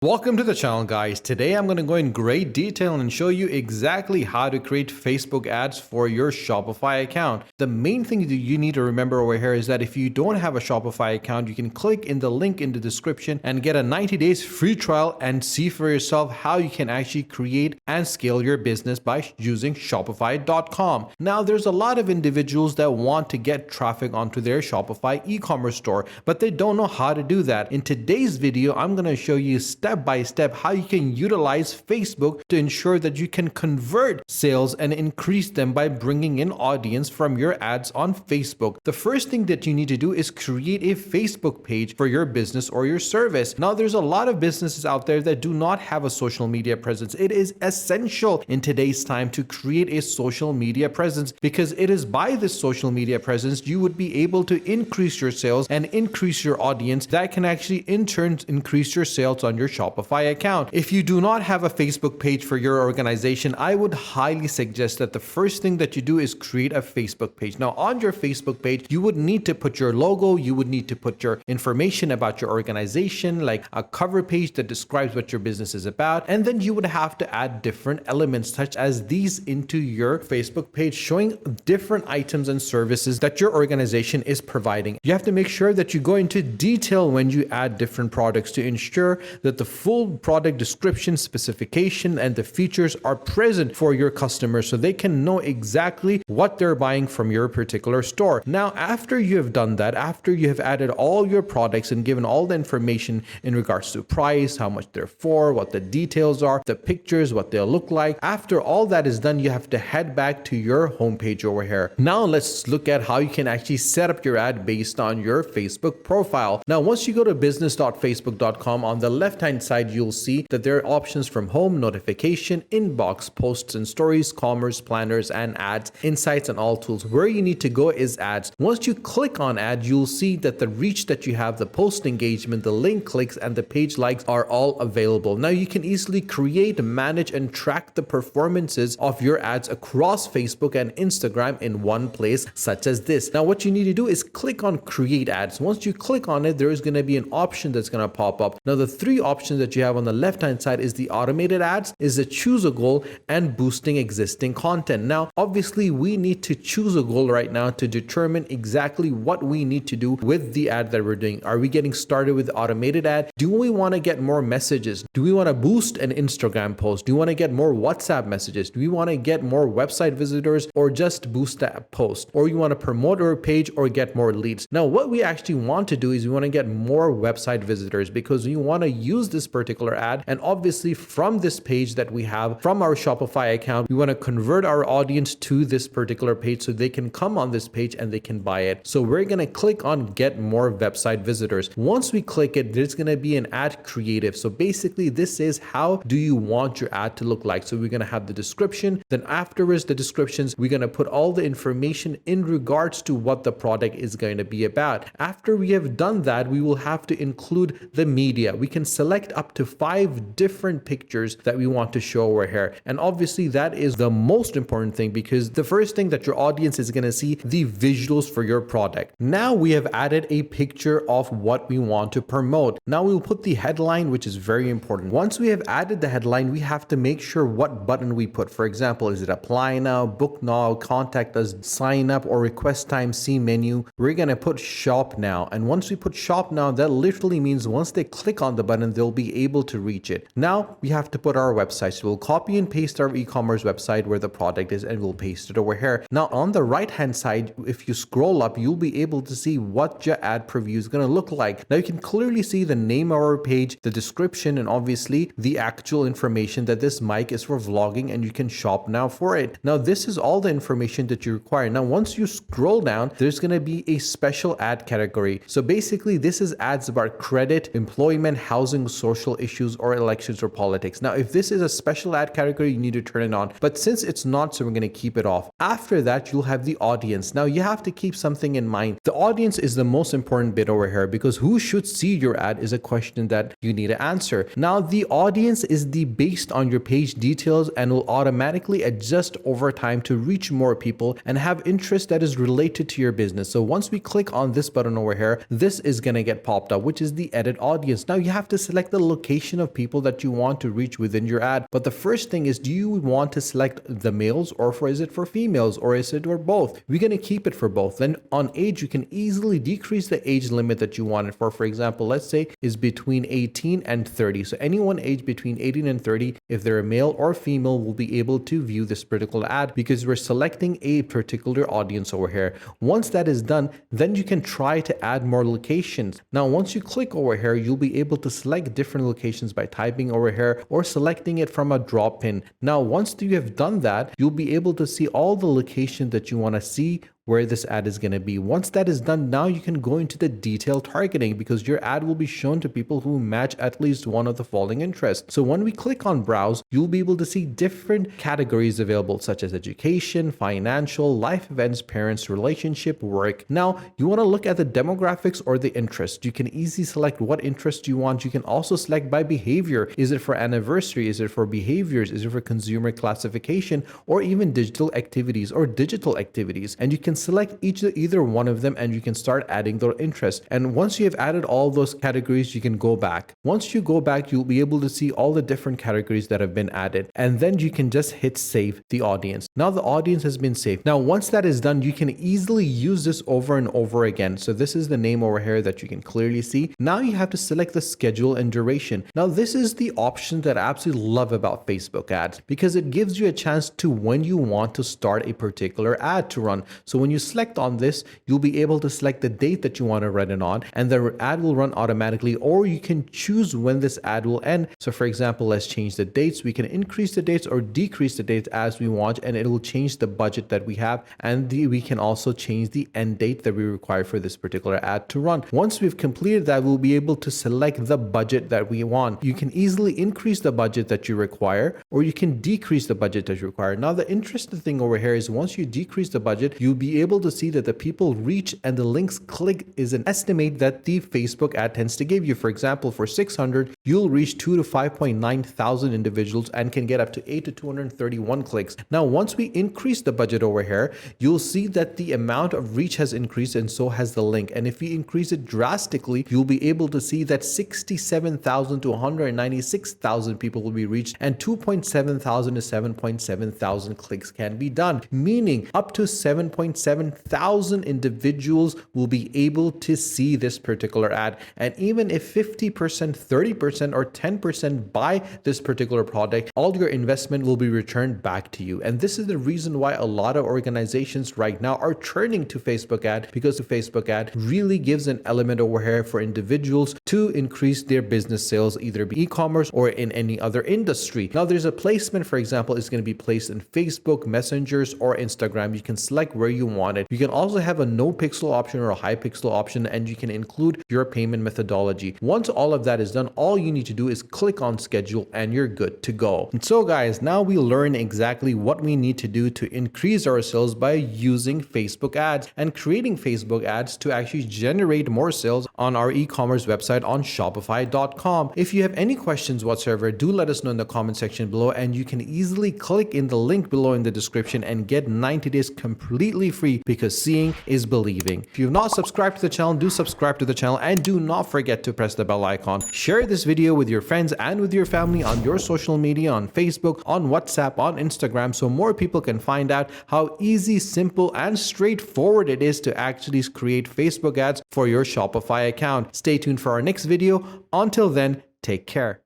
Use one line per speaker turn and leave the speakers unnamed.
Welcome to the channel, guys. Today I'm going to go in great detail and show you exactly how to create Facebook ads for your Shopify account. The main thing that you need to remember over here is that if you don't have a Shopify account, you can click in the link in the description and get a 90 days free trial and see for yourself how you can actually create and scale your business by using Shopify.com. Now, there's a lot of individuals that want to get traffic onto their Shopify e-commerce store, but they don't know how to do that. In today's video, I'm going to show you step by step how you can utilize Facebook to ensure that you can convert sales and increase them by bringing in audience from your ads on Facebook. The first thing that you need to do is create a Facebook page for your business or your service. Now, there's a lot of businesses out there that do not have a social media presence. It is essential in today's time to create a social media presence because it is by this social media presence you would be able to increase your sales and increase your audience that can actually in turn increase your sales on your Shopify account. If you do not have a Facebook page for your organization, I would highly suggest that the first thing that you do is create a Facebook page. Now, on your Facebook page, you would need to put your logo, you would need to put your information about your organization, like a cover page that describes what your business is about, and then you would have to add different elements such as these into your Facebook page, showing different items and services that your organization is providing. You have to make sure that you go into detail when you add different products to ensure that the full product description, specification, and the features are present for your customers so they can know exactly what they're buying from your particular store. Now, after you have done that, after you have added all your products and given all the information in regards to price, how much they're for, what the details are, the pictures, what they'll look like, after all that is done, you have to head back to your homepage over here. Now, let's look at how you can actually set up your ad based on your Facebook profile. Now, once you go to business.facebook.com, on the left-hand side, you'll see that there are options from home, notification, inbox, posts and stories, commerce, planners, and ads, insights, and all tools. Where you need to go is ads. Once you click on ad, you'll see that the reach that you have, the post engagement, the link clicks, and the page likes are all available. Now, you can easily create, manage, and track the performances of your ads across Facebook and Instagram in one place, such as this. Now, what you need to do is click on create ads. Once you click on it, there is going to be an option that's going to pop up. Now, the three options that you have on the left hand side is the automated ads, is the choose a goal, and boosting existing content. Now, obviously, we need to choose a goal right now to determine exactly what we need to do with the ad that we're doing. Are we getting started with the automated ad? Do we want to get more messages? Do we want to boost an Instagram post? Do we want to get more WhatsApp messages? Do we want to get more website visitors or just boost that post? Or you want to promote our page or get more leads? Now, what we actually want to do is we want to get more website visitors because we want to use this particular ad, and obviously from this page that we have from our Shopify account, we want to convert our audience to this particular page so they can come on this page and they can buy it. So we're going to click on get more website visitors. Once we click it, there's going to be an ad creative. So basically this is how do you want your ad to look like. So we're going to have the description, then afterwards the descriptions, we're going to put all the information in regards to what the product is going to be about. After we have done that, we will have to include the media. We can select up to 5 different pictures that we want to show over here. And obviously that is the most important thing because the first thing that your audience is going to see the visuals for your product. Now we have added a picture of what we want to promote. Now we will put the headline, which is very important. Once we have added the headline, we have to make sure what button we put. For example, is it apply now, book now, contact us, sign up, or request time, see menu? We're going to put shop now. And once we put shop now, that literally means once they click on the button, they'll be able to reach it. Now we have to put our website. So we'll copy and paste our e-commerce website where the product is and we'll paste it over here. Now on the right hand side, if you scroll up, you'll be able to see what your ad preview is going to look like. Now you can clearly see the name of our page, the description, and obviously the actual information that this mic is for vlogging and you can shop now for it. Now this is all the information that you require. Now once you scroll down, there's going to be a special ad category. So basically this is ads about credit, employment, housing, social issues, or elections or politics. Now if this is a special ad category, you need to turn it on, but since it's not, so we're going to keep it off. After that, you'll have the audience. Now you have to keep something in mind. The audience is the most important bit over here because who should see your ad is a question that you need to answer. Now the audience is the based on your page details and will automatically adjust over time to reach more people and have interest that is related to your business. So once we click on this button over here, this is going to get popped up, which is the edit audience. Now you have to select select the location of people that you want to reach within your ad. But the first thing is, do you want to select the males, or is it for females, or is it for both? We're going to keep it for both. Then on age, you can easily decrease the age limit that you want it for. For example, let's say is between 18 and 30. So anyone aged between 18 and 30, if they're a male or female, will be able to view this particular ad because we're selecting a particular audience over here. Once that is done, then you can try to add more locations. Now, once you click over here, you'll be able to select different locations by typing over here or selecting it from a drop pin. Now, once you have done that, you'll be able to see all the locations that you want to see where this ad is going to be. Once that is done, now you can go into the detailed targeting because your ad will be shown to people who match at least one of the following interests. So when we click on browse, you'll be able to see different categories available such as education, financial, life events, parents, relationship, work. Now you want to look at the demographics or the interest. You can easily select what interest you want. You can also select by behavior. Is it for anniversary? Is it for behaviors? Is it for consumer classification, or even digital activities or digital activities? And you can select either one of them and you can start adding their interest. And once you have added all those categories, you can go back. Once you go back, you'll be able to see all the different categories that have been added. And then you can just hit save the audience. Now the audience has been saved. Now, once that is done, you can easily use this over and over again. So this is the name over here that you can clearly see. Now you have to select the schedule and duration. Now this is the option that I absolutely love about Facebook ads because it gives you a chance to when you want to start a particular ad to run. So when you select on this, you'll be able to select the date that you want to run it on, and the ad will run automatically, or you can choose when this ad will end. So for example, let's change the dates. We can increase the dates or decrease the dates as we want, and it will change the budget that we have, and we can also change the end date that we require for this particular ad to run. Once we've completed that, we'll be able to select the budget that we want. You can easily increase the budget that you require, or you can decrease the budget that you require. Now the interesting thing over here is once you decrease the budget, you'll be able to see that the people reach and the links click is an estimate that the Facebook ad tends to give you. For example, for 600, you'll reach 2 to 5.9 thousand individuals and can get up to 8 to 231 clicks. Now, once we increase the budget over here, you'll see that the amount of reach has increased and so has the link. And if we increase it drastically, you'll be able to see that 67,000 to 196,000 people will be reached and 2.7 thousand to 7.7 thousand clicks can be done, meaning up to 7.7 thousand individuals will be able to see this particular ad. And even if 50%, 30%, or 10% buy this particular product, all your investment will be returned back to you. And this is the reason why a lot of organizations right now are turning to Facebook ad, because the Facebook ad really gives an element over here for individuals to increase their business sales, either be e-commerce or in any other industry. Now there's a placement, for example, is going to be placed in Facebook, Messengers, or Instagram. You can select where you want it. You can also have a no pixel option or a high pixel option, and you can include your payment methodology. Once all of that is done, all you need to do is click on schedule and you're good to go. And so guys, now we learn exactly what we need to do to increase our sales by using Facebook ads and creating Facebook ads to actually generate more sales on our e-commerce website on Shopify.com. If you have any questions whatsoever, do let us know in the comment section below, and you can easily click in the link below in the description and get 90 days completely free, because seeing is believing. If you've not subscribed to the channel, do subscribe to the channel, and do not forget to press the bell icon. Share this video with your friends and with your family on your social media, on Facebook, on WhatsApp, on Instagram, so more people can find out how easy, simple, and straightforward it is to actually create Facebook ads for your Shopify account. Stay tuned for our next video. Until then, take care.